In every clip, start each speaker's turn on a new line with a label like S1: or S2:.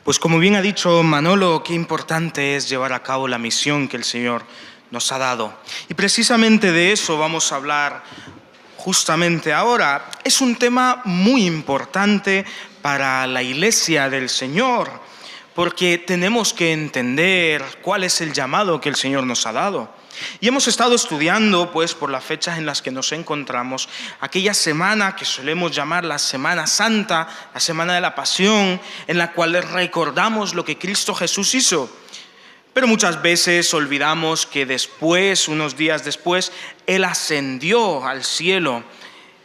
S1: Pues como bien ha dicho Manolo, qué importante es llevar a cabo la misión que el Señor nos ha dado. Y precisamente de eso vamos a hablar justamente ahora. Es un tema muy importante para la Iglesia del Señor, porque tenemos que entender cuál es el llamado que el Señor nos ha dado. Y hemos estado estudiando, pues, por las fechas en las que nos encontramos, aquella semana que solemos llamar la Semana Santa, la Semana de la Pasión, en la cual recordamos lo que Cristo Jesús hizo. Pero muchas veces olvidamos que después, unos días después, Él ascendió al cielo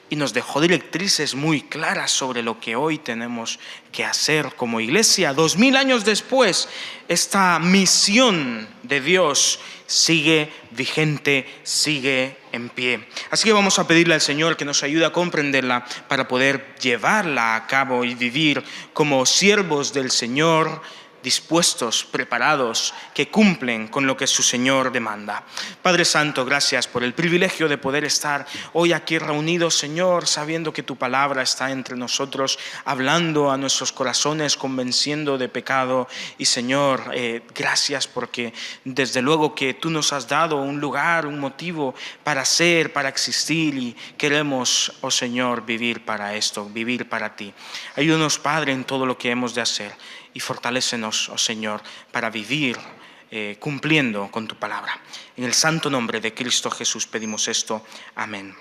S1: y nos dejó directrices muy claras sobre lo que hoy tenemos que hacer como iglesia. 2000 años después, esta misión de Dios sigue vigente, sigue en pie. Así que vamos a pedirle al Señor que nos ayude a comprenderla para poder llevarla a cabo y vivir como siervos del Señor, dispuestos, preparados, que cumplen con lo que su Señor demanda. Padre Santo, gracias por el privilegio de poder estar hoy aquí reunidos, Señor, sabiendo que tu palabra está entre nosotros, hablando a nuestros corazones, convenciendo de pecado. Y Señor, gracias porque desde luego que tú nos has dado un lugar, un motivo para ser, para existir, y queremos, oh Señor, vivir para esto, vivir para ti. Ayúdanos, Padre, en todo lo que hemos de hacer. Y fortalécenos, oh Señor, para vivir cumpliendo con tu palabra. En el santo nombre de Cristo Jesús pedimos esto. Amén.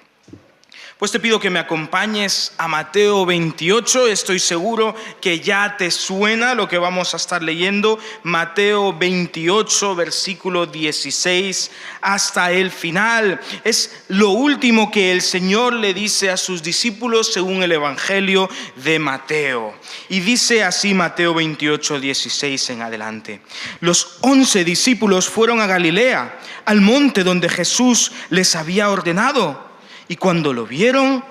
S1: Pues te pido que me acompañes a Mateo 28. Estoy seguro que ya te suena lo que vamos a estar leyendo. Mateo 28, versículo 16 hasta el final. Es lo último que el Señor le dice a sus discípulos según el Evangelio de Mateo. Y dice así Mateo 28, 16 en adelante. Los 11 discípulos fueron a Galilea, al monte donde Jesús les había ordenado. Y cuando lo vieron,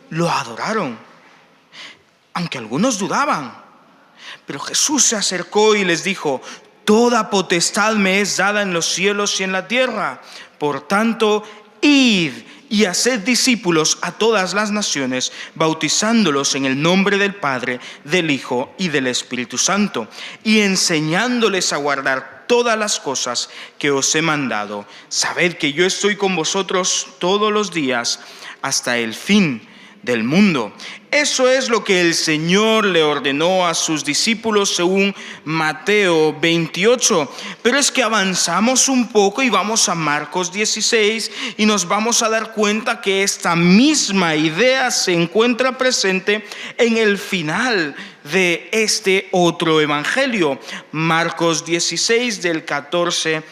S1: lo adoraron, aunque algunos dudaban. Pero Jesús se acercó y les dijo: toda potestad me es dada en los cielos y en la tierra. Por tanto, id y haced discípulos a todas las naciones, bautizándolos en el nombre del Padre, del Hijo y del Espíritu Santo, y enseñándoles a guardar todas las cosas que os he mandado. Sabed que yo estoy con vosotros todos los días hasta el fin del mundo. Eso es lo que el Señor le ordenó a sus discípulos según Mateo 28. Pero es que avanzamos un poco y vamos a Marcos 16 y nos vamos a dar cuenta que esta misma idea se encuentra presente en el final de este otro evangelio. Marcos 16 del 14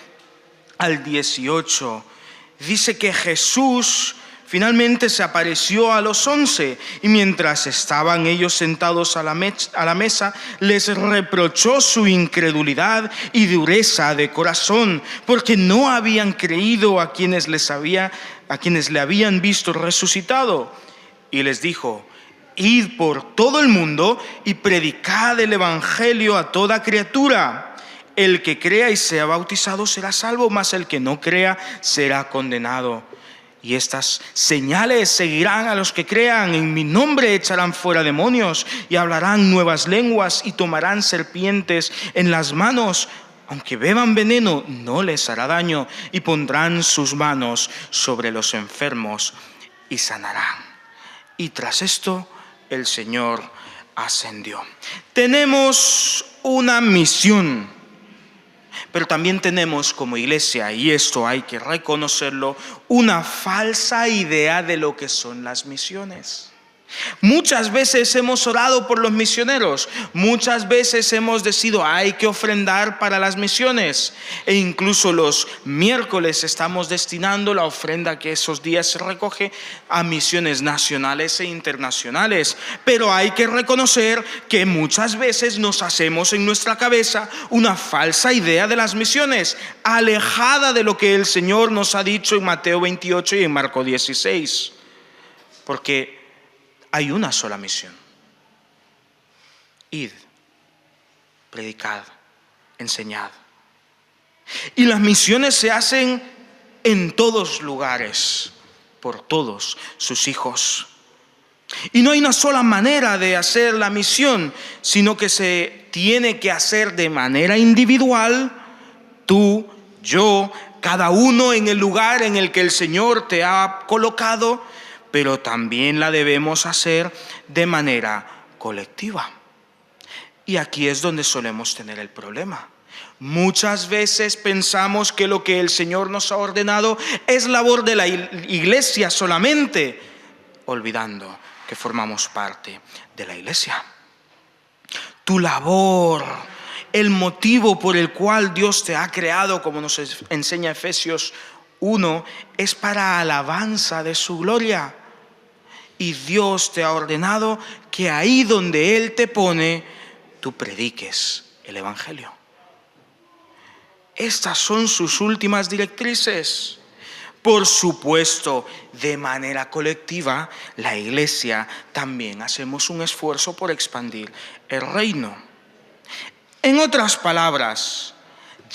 S1: al 18. Dice que Jesús finalmente se apareció a los 11 y mientras estaban ellos sentados a la mesa, les reprochó su incredulidad y dureza de corazón, porque no habían creído a quienes le habían visto resucitado. Y les dijo: id por todo el mundo y predicad el evangelio a toda criatura. El que crea y sea bautizado será salvo, mas el que no crea será condenado. Y estas señales seguirán a los que crean. En mi nombre echarán fuera demonios y hablarán nuevas lenguas y tomarán serpientes en las manos. Aunque beban veneno, no les hará daño, y pondrán sus manos sobre los enfermos y sanarán. Y tras esto, el Señor ascendió. Tenemos una misión. Pero también tenemos como iglesia, y esto hay que reconocerlo, una falsa idea de lo que son las misiones. Muchas veces hemos orado por los misioneros, muchas veces hemos decidido hay que ofrendar para las misiones, e incluso los miércoles estamos destinando la ofrenda que esos días se recoge a misiones nacionales e internacionales. Pero hay que reconocer que muchas veces nos hacemos en nuestra cabeza una falsa idea de las misiones, alejada de lo que el Señor nos ha dicho en Mateo 28 y en Marcos 16, porque hay una sola misión: id, predicad, enseñad. Y las misiones se hacen en todos lugares, por todos sus hijos. Y no hay una sola manera de hacer la misión, sino que se tiene que hacer de manera individual, tú, yo, cada uno en el lugar en el que el Señor te ha colocado, pero también la debemos hacer de manera colectiva. Y aquí es donde solemos tener el problema. Muchas veces pensamos que lo que el Señor nos ha ordenado es labor de la iglesia solamente, olvidando que formamos parte de la iglesia. Tu labor, el motivo por el cual Dios te ha creado, como nos enseña Efesios 1, es para alabanza de su gloria. Y Dios te ha ordenado que ahí donde Él te pone, tú prediques el Evangelio. Estas son sus últimas directrices. Por supuesto, de manera colectiva, la iglesia también hacemos un esfuerzo por expandir el reino. En otras palabras,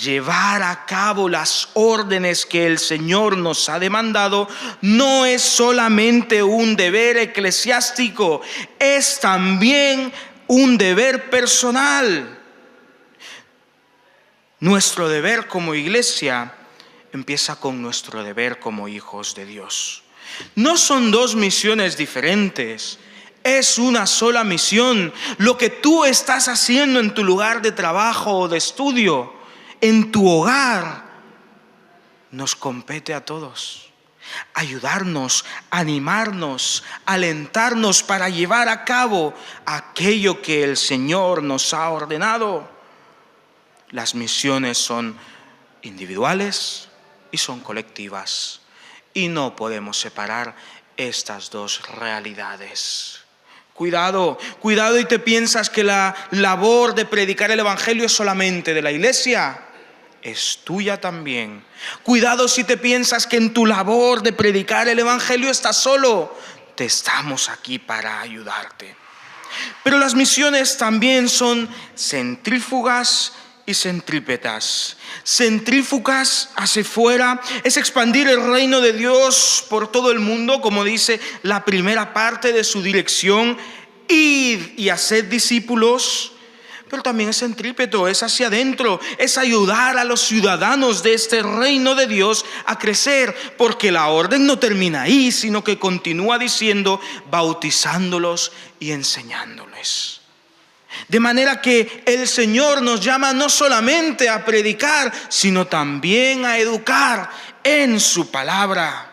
S1: llevar a cabo las órdenes que el Señor nos ha demandado no es solamente un deber eclesiástico, es también un deber personal. Nuestro deber como iglesia empieza con nuestro deber como hijos de Dios. No son dos misiones diferentes, es una sola misión. Lo que tú estás haciendo en tu lugar de trabajo o de estudio, en tu hogar, nos compete a todos. Ayudarnos, animarnos, alentarnos para llevar a cabo aquello que el Señor nos ha ordenado. Las misiones son individuales y son colectivas, y no podemos separar estas dos realidades. Cuidado y te piensas que la labor de predicar el Evangelio es solamente de la iglesia, es tuya también. Cuidado si te piensas que en tu labor de predicar el Evangelio estás solo, te estamos aquí para ayudarte. Pero las misiones también son centrífugas y centrípetas. Centrífugas hacia fuera es expandir el reino de Dios por todo el mundo, como dice la primera parte de su dirección, id y haced discípulos. Pero también es centrípeto, es hacia adentro, es ayudar a los ciudadanos de este reino de Dios a crecer, porque la orden no termina ahí, sino que continúa diciendo, bautizándolos y enseñándoles. De manera que el Señor nos llama no solamente a predicar, sino también a educar en su palabra.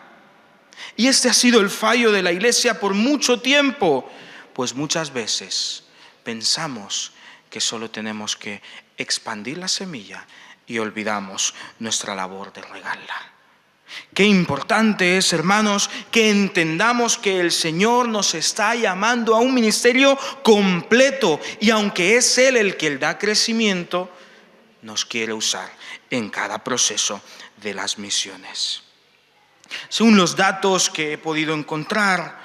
S1: Y este ha sido el fallo de la iglesia por mucho tiempo, pues muchas veces pensamos que solo tenemos que expandir la semilla y olvidamos nuestra labor de regarla. Qué importante es, hermanos, que entendamos que el Señor nos está llamando a un ministerio completo, y aunque es Él el que da crecimiento, nos quiere usar en cada proceso de las misiones. Según los datos que he podido encontrar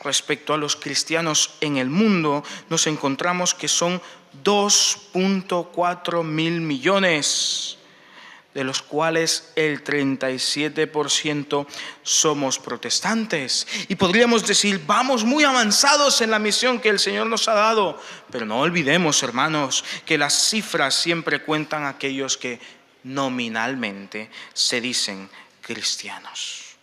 S1: respecto a los cristianos en el mundo, nos encontramos que son 2.4 mil millones, de los cuales el 37% somos protestantes. Y podríamos decir, vamos muy avanzados en la misión que el Señor nos ha dado. Pero no olvidemos, hermanos, que las cifras siempre cuentan a aquellos que nominalmente se dicen cristianos.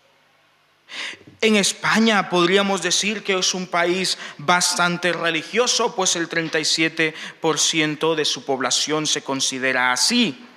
S1: En España podríamos decir que es un país bastante religioso, pues el 37% de su población se considera así.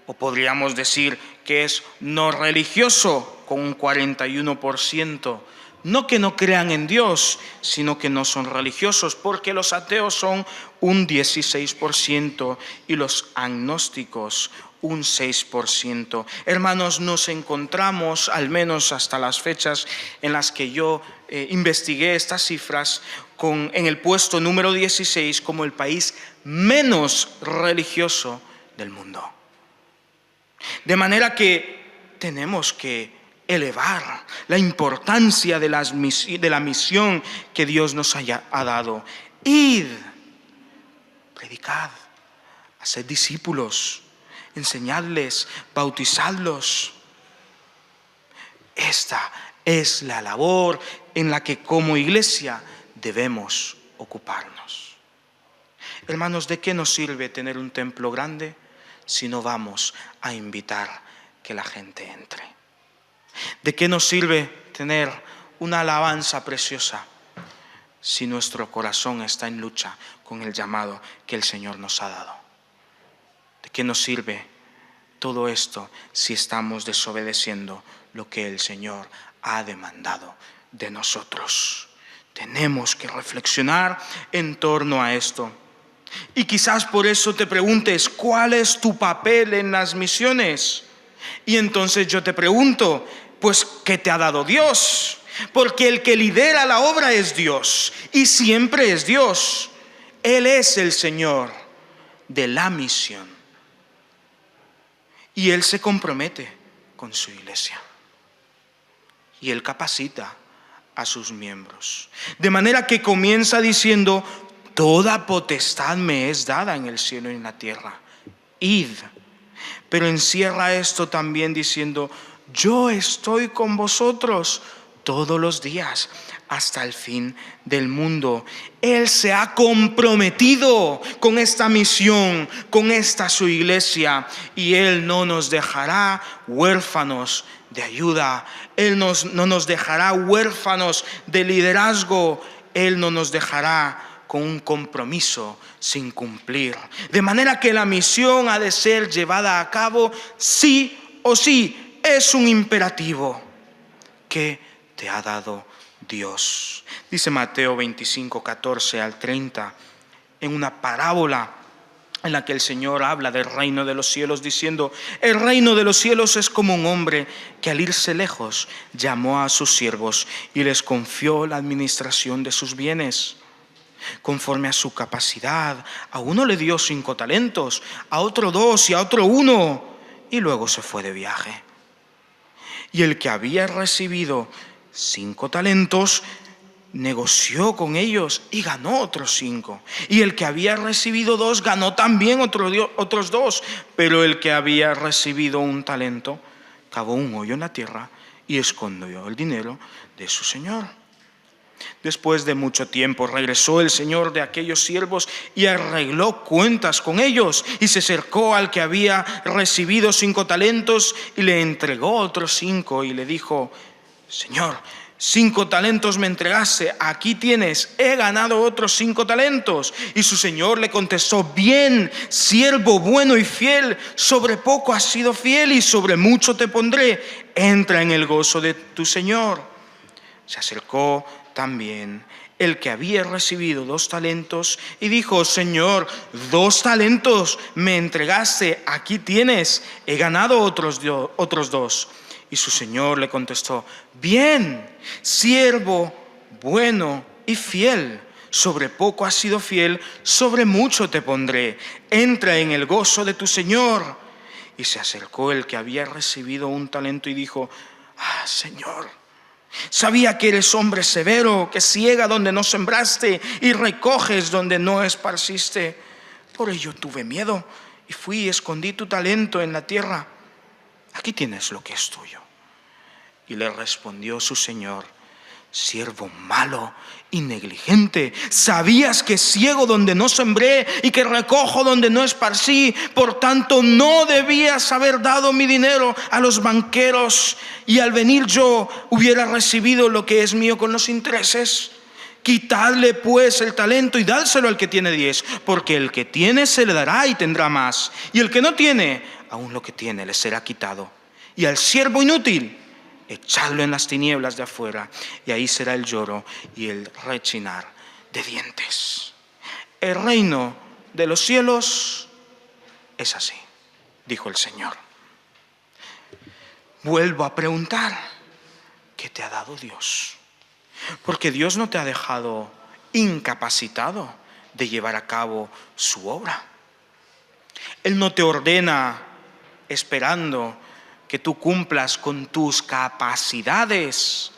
S1: O podríamos decir que es no religioso, con un 41%. No que no crean en Dios, sino que no son religiosos, porque los ateos son un 16% y los agnósticos un 6%. Hermanos, nos encontramos, al menos hasta las fechas en las que yo investigué estas cifras, en el puesto número 16 como el país menos religioso del mundo. De manera que tenemos que elevar la importancia de la misión que Dios nos ha dado. Id, predicad, haced discípulos, enseñadles, bautizadlos. Esta Es la labor en la que como iglesia debemos ocuparnos. Hermanos, ¿de qué nos sirve tener un templo grande si no vamos a invitar que la gente entre? ¿De qué nos sirve tener una alabanza preciosa si nuestro corazón está en lucha con el llamado que el Señor nos ha dado? ¿De qué nos sirve todo esto si estamos desobedeciendo lo que el Señor ha demandado de nosotros? Tenemos que reflexionar en torno a esto. Y quizás por eso te preguntes, ¿cuál es tu papel en las misiones? Y entonces yo te pregunto, pues, ¿qué te ha dado Dios? Porque el que lidera la obra es Dios, y siempre es Dios. Él es el Señor de la misión. Y Él se compromete con su iglesia. Y Él capacita a sus miembros. De manera que comienza diciendo, toda potestad me es dada en el cielo y en la tierra. Id. Pero encierra esto también diciendo, yo estoy con vosotros todos los días hasta el fin del mundo. Él se ha comprometido con esta misión, con esta su iglesia, y Él no nos dejará huérfanos de ayuda. Él no nos dejará huérfanos de liderazgo. Él no nos dejará con un compromiso sin cumplir. De manera que la misión ha de ser llevada a cabo sí o sí. Es un imperativo que te ha dado Dios. Dice Mateo 25, 14 al 30, en una parábola en la que el Señor habla del reino de los cielos, diciendo, el reino de los cielos es como un hombre que al irse lejos llamó a sus siervos y les confió la administración de sus bienes. Conforme a su capacidad, a uno le dio 5 talentos, a otro 2 y a otro 1, y luego se fue de viaje. Y el que había recibido 5 talentos negoció con ellos y ganó otros 5. Y el que había recibido 2 ganó también otros 2. Pero el que había recibido 1 talento cavó un hoyo en la tierra y escondió el dinero de su señor. Después de mucho tiempo regresó el señor de aquellos siervos y arregló cuentas con ellos, y se acercó al que había recibido 5 talentos y le entregó otros 5 y le dijo, Señor, 5 talentos me entregaste, aquí tienes, he ganado otros 5 talentos. Y su señor le contestó, bien, siervo bueno y fiel, sobre poco has sido fiel y sobre mucho te pondré, entra en el gozo de tu señor. Se acercó también el que había recibido 2 talentos y dijo, Señor, 2 talentos me entregaste, aquí tienes, he ganado otros 2. Y su señor le contestó, bien, siervo bueno y fiel, sobre poco has sido fiel, sobre mucho te pondré, entra en el gozo de tu señor. Y se acercó el que había recibido 1 talento y dijo, Señor, sabía que eres hombre severo, que siega donde no sembraste y recoges donde no esparciste. Por ello tuve miedo y fui y escondí tu talento en la tierra. Aquí tienes lo que es tuyo. Y le respondió su señor, siervo malo y negligente, sabías que ciego donde no sembré y que recojo donde no esparcí, por tanto no debías haber dado mi dinero a los banqueros y al venir yo hubiera recibido lo que es mío con los intereses. Quitadle pues el talento y dádselo al que tiene 10, porque el que tiene se le dará y tendrá más, y el que no tiene, aún lo que tiene le será quitado. Y al siervo inútil, echadlo en las tinieblas de afuera, y ahí será el lloro y el rechinar de dientes. El reino de los cielos es así, dijo el Señor. Vuelvo a preguntar, ¿qué te ha dado Dios? Porque Dios no te ha dejado incapacitado de llevar a cabo su obra. Él no te ordena esperando que tú cumplas con tus capacidades.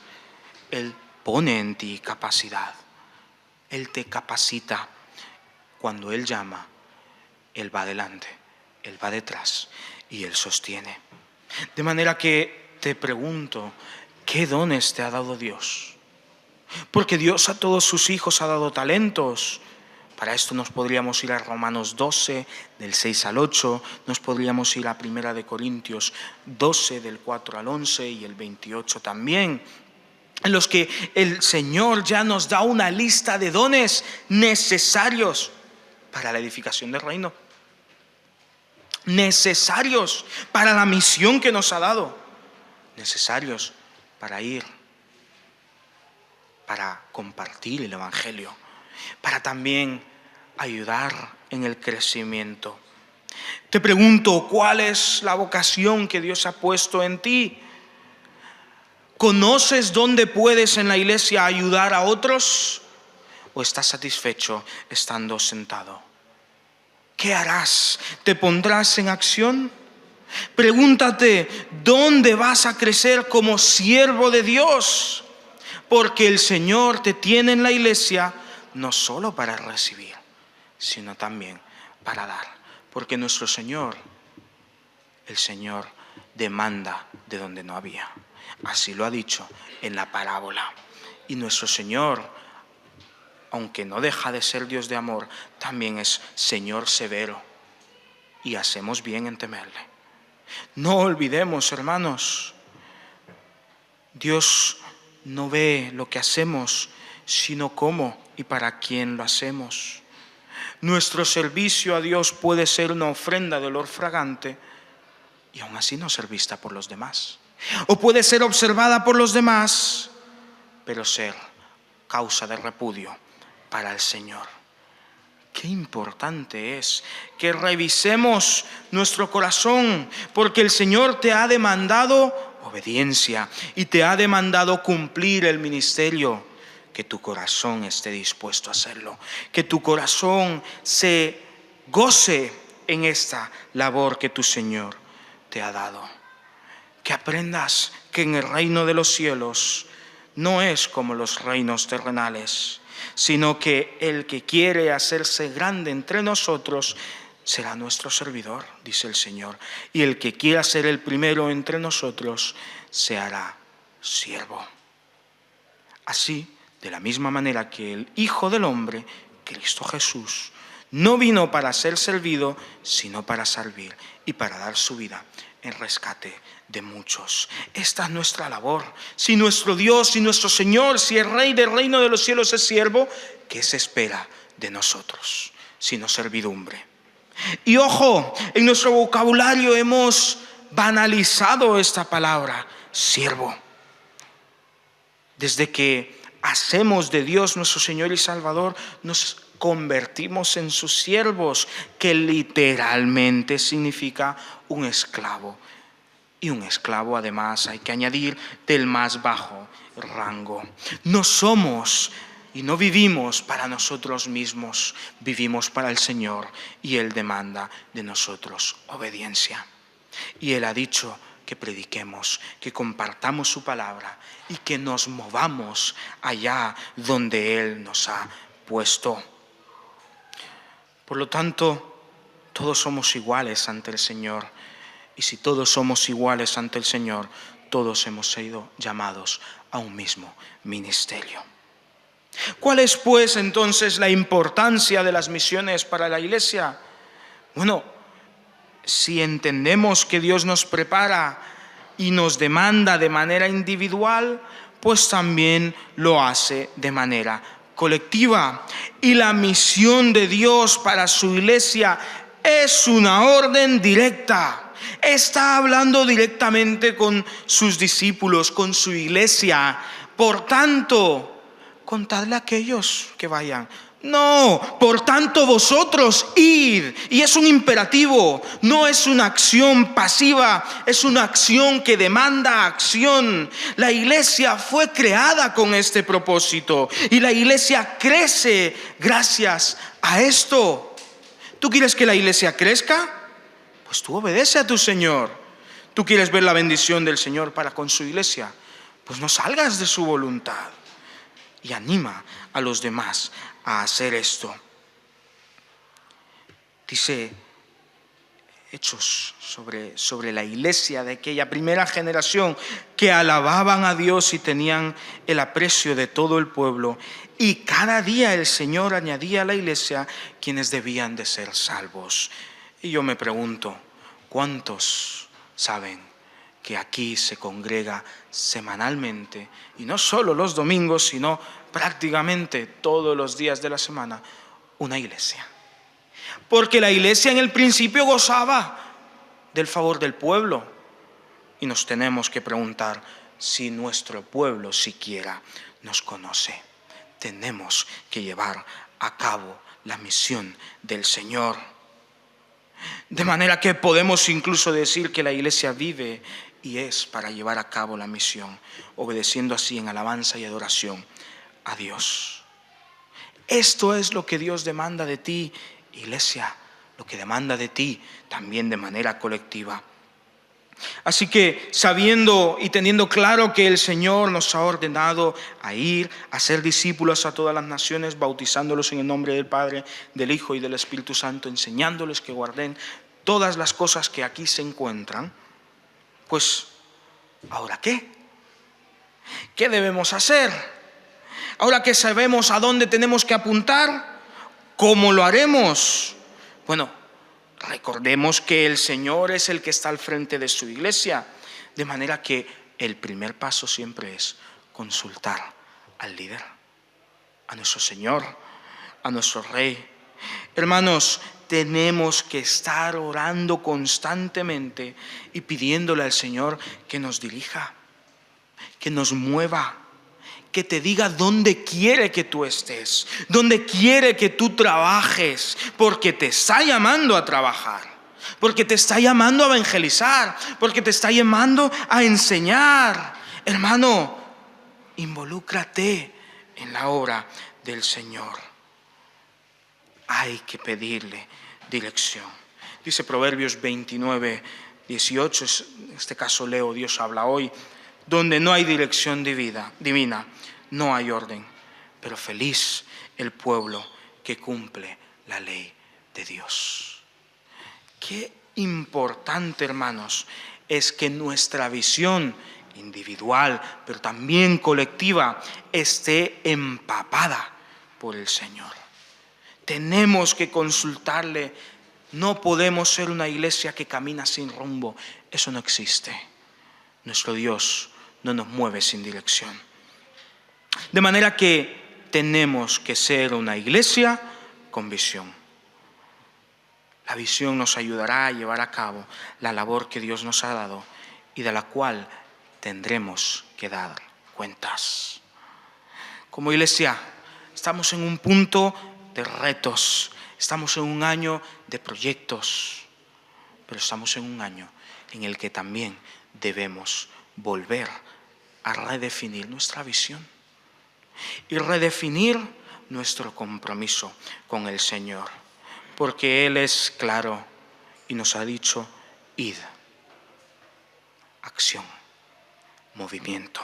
S1: Él pone en ti capacidad. Él te capacita. Cuando Él llama, Él va adelante, Él va detrás y Él sostiene. De manera que te pregunto, ¿Qué dones te ha dado Dios? Porque Dios a todos sus hijos ha dado talentos. Para esto nos podríamos ir a Romanos 12, del 6 al 8, nos podríamos ir a 1 de Corintios 12, del 4 al 11 y el 28 también, en los que el Señor ya nos da una lista de dones necesarios para la edificación del reino, necesarios para la misión que nos ha dado, necesarios para ir, para compartir el Evangelio, para también ayudar en el crecimiento. Te pregunto, ¿cuál es la vocación que Dios ha puesto en ti? ¿Conoces dónde puedes en la iglesia ayudar a otros? ¿O estás satisfecho estando sentado? ¿Qué harás? ¿Te pondrás en acción? Pregúntate, ¿dónde vas a crecer como siervo de Dios? Porque el Señor te tiene en la iglesia no solo para recibir, sino también para dar. Porque nuestro Señor, el Señor demanda de donde no había. Así lo ha dicho en la parábola. Y nuestro Señor, aunque no deja de ser Dios de amor, también es Señor severo. Y hacemos bien en temerle. No olvidemos, hermanos, Dios no ve lo que hacemos, sino cómo y para quién lo hacemos. Nuestro servicio a Dios puede ser una ofrenda de olor fragante y aún así no ser vista por los demás. O puede ser observada por los demás, pero ser causa de repudio para el Señor. Qué importante es que revisemos nuestro corazón, porque el Señor te ha demandado obediencia y te ha demandado cumplir el ministerio. Que tu corazón esté dispuesto a hacerlo, que tu corazón se goce en esta labor que tu Señor te ha dado. Que aprendas que en el reino de los cielos no es como los reinos terrenales, sino que el que quiere hacerse grande entre nosotros será nuestro servidor, dice el Señor. Y el que quiera ser el primero entre nosotros se hará siervo. Así, de la misma manera que el Hijo del Hombre, Cristo Jesús, no vino para ser servido, sino para servir y para dar su vida en rescate de muchos. Esta es nuestra labor. Si nuestro Dios, si nuestro Señor, si el Rey del reino de los cielos es siervo, ¿qué se espera de nosotros? Sino servidumbre. Y ojo, en nuestro vocabulario hemos banalizado esta palabra, siervo. Desde que hacemos de Dios nuestro Señor y Salvador, nos convertimos en sus siervos, que literalmente significa un esclavo. Y un esclavo, además, hay que añadir, del más bajo rango. No somos y no vivimos para nosotros mismos, vivimos para el Señor, y Él demanda de nosotros obediencia. Y Él ha dicho que prediquemos, que compartamos su palabra y que nos movamos allá donde Él nos ha puesto. Por lo tanto, todos somos iguales ante el Señor. Y si todos somos iguales ante el Señor, todos hemos sido llamados a un mismo ministerio. ¿Cuál es, pues, entonces la importancia de las misiones para la iglesia? Bueno, si entendemos que Dios nos prepara y nos demanda de manera individual, pues también lo hace de manera colectiva. Y la misión de Dios para su iglesia es una orden directa. Está hablando directamente con sus discípulos, con su iglesia. Por tanto, contadle a aquellos que vayan. No, por tanto vosotros id. Y es un imperativo, no es una acción pasiva, es una acción que demanda acción. La iglesia fue creada con este propósito y la iglesia crece gracias a esto. ¿Tú quieres que la iglesia crezca? Pues tú obedece a tu Señor. ¿Tú quieres ver la bendición del Señor para con su iglesia? Pues no salgas de su voluntad. Y anima a los demás a hacer esto. Dice hechos sobre la iglesia de aquella primera generación que alababan a Dios y tenían el aprecio de todo el pueblo. Y cada día el Señor añadía a la iglesia quienes debían de ser salvos. Y yo me pregunto, ¿cuántos saben que aquí se congrega semanalmente, y no solo los domingos, sino prácticamente todos los días de la semana, una iglesia? Porque la iglesia en el principio gozaba del favor del pueblo, y nos tenemos que preguntar si nuestro pueblo siquiera nos conoce. Tenemos que llevar a cabo la misión del Señor. De manera que podemos incluso decir que la iglesia vive y es para llevar a cabo la misión, obedeciendo así en alabanza y adoración a Dios. Esto es lo que Dios demanda de ti, iglesia, lo que demanda de ti también de manera colectiva. Así que sabiendo y teniendo claro que el Señor nos ha ordenado a ir a ser discípulos a todas las naciones, bautizándolos en el nombre del Padre, del Hijo y del Espíritu Santo, enseñándoles que guarden todas las cosas que aquí se encuentran, pues, ¿ahora qué? ¿Qué debemos hacer? Ahora que sabemos a dónde tenemos que apuntar, ¿cómo lo haremos? Bueno, recordemos que el Señor es el que está al frente de su iglesia, de manera que el primer paso siempre es consultar al líder, a nuestro Señor, a nuestro Rey. Hermanos, tenemos que estar orando constantemente y pidiéndole al Señor que nos dirija, que nos mueva, que te diga dónde quiere que tú estés, dónde quiere que tú trabajes, porque te está llamando a trabajar, porque te está llamando a evangelizar, porque te está llamando a enseñar. Hermano, involúcrate en la obra del Señor. Hay que pedirle dirección. Dice Proverbios 29, 18, en este caso leo, Dios habla hoy: donde no hay dirección divina, no hay orden, pero feliz el pueblo que cumple la ley de Dios. Qué importante, hermanos, es que nuestra visión individual, pero también colectiva, esté empapada por el Señor. Tenemos que consultarle. No podemos ser una iglesia que camina sin rumbo. Eso no existe. Nuestro Dios no nos mueve sin dirección. De manera que tenemos que ser una iglesia con visión. La visión nos ayudará a llevar a cabo la labor que Dios nos ha dado y de la cual tendremos que dar cuentas. Como iglesia, estamos en un punto de retos, estamos en un año de proyectos, pero estamos en un año en el que también debemos volver a redefinir nuestra visión y redefinir nuestro compromiso con el Señor, porque Él es claro y nos ha dicho: id, acción, movimiento.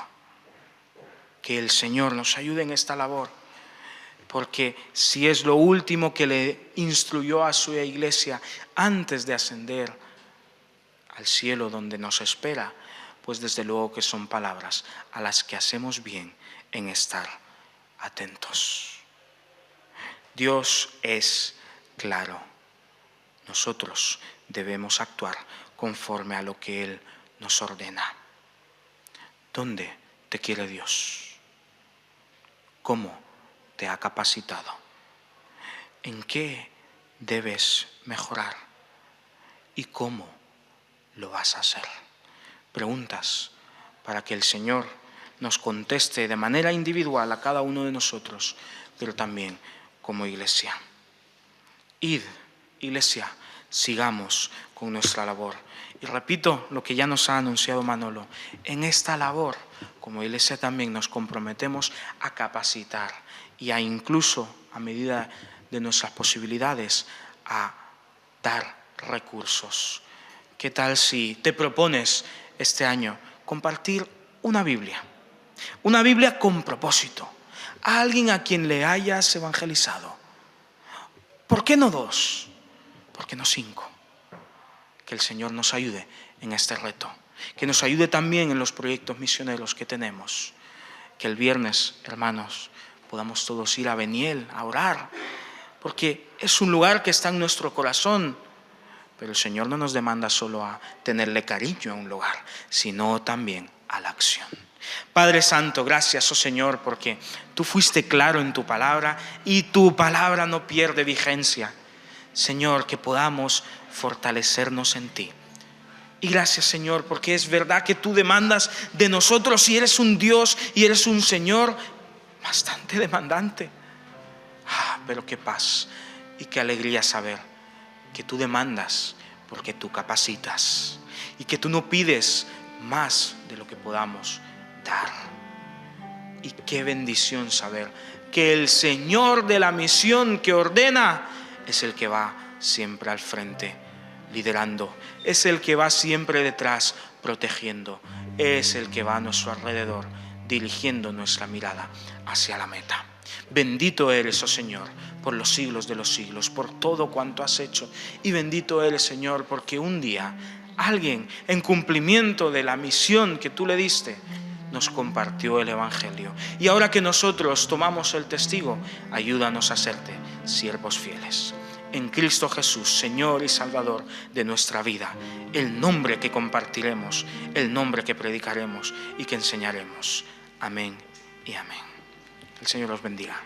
S1: Que el Señor nos ayude en esta labor, porque si es lo último que le instruyó a su iglesia antes de ascender al cielo donde nos espera, pues desde luego que son palabras a las que hacemos bien en estar atentos. Dios es claro. Nosotros debemos actuar conforme a lo que Él nos ordena. ¿Dónde te quiere Dios? ¿Cómo te ha capacitado? ¿En qué debes mejorar? ¿Y cómo lo vas a hacer? Preguntas para que el Señor nos conteste de manera individual a cada uno de nosotros, pero también como iglesia. Id, iglesia, sigamos con nuestra labor. Y repito lo que ya nos ha anunciado Manolo: en esta labor, como iglesia, también nos comprometemos a capacitar y a incluso, a medida de nuestras posibilidades, a dar recursos. ¿Qué tal si te propones este año compartir una Biblia con propósito, a alguien a quien le hayas evangelizado? ¿Por qué no 2? ¿Por qué no 5? que el Señor nos ayude en este reto, que nos ayude también en los proyectos misioneros que tenemos. Que el viernes, hermanos, podamos todos ir a Beniel a orar, porque es un lugar que está en nuestro corazón. Pero el Señor no nos demanda solo a tenerle cariño a un lugar, sino también a la acción. Padre Santo, gracias, oh Señor, porque tú fuiste claro en tu palabra y tu palabra no pierde vigencia. Señor, que podamos fortalecernos en ti. Y gracias, Señor, porque es verdad que tú demandas de nosotros y eres un Dios y eres un Señor bastante demandante. Pero qué paz y qué alegría saber que tú demandas porque tú capacitas y que tú no pides más de lo que podamos dar. Y qué bendición saber que el Señor de la misión que ordena es el que va siempre al frente, liderando, es el que va siempre detrás, protegiendo, es el que va a nuestro alrededor, dirigiendo nuestra mirada hacia la meta. Bendito eres, oh Señor, por los siglos de los siglos, por todo cuanto has hecho. Y bendito eres, Señor, porque un día alguien, en cumplimiento de la misión que tú le diste, nos compartió el Evangelio. Y ahora que nosotros tomamos el testigo, ayúdanos a serte siervos fieles. En Cristo Jesús, Señor y Salvador de nuestra vida, el nombre que compartiremos, el nombre que predicaremos y que enseñaremos. Amén y amén. El Señor los bendiga.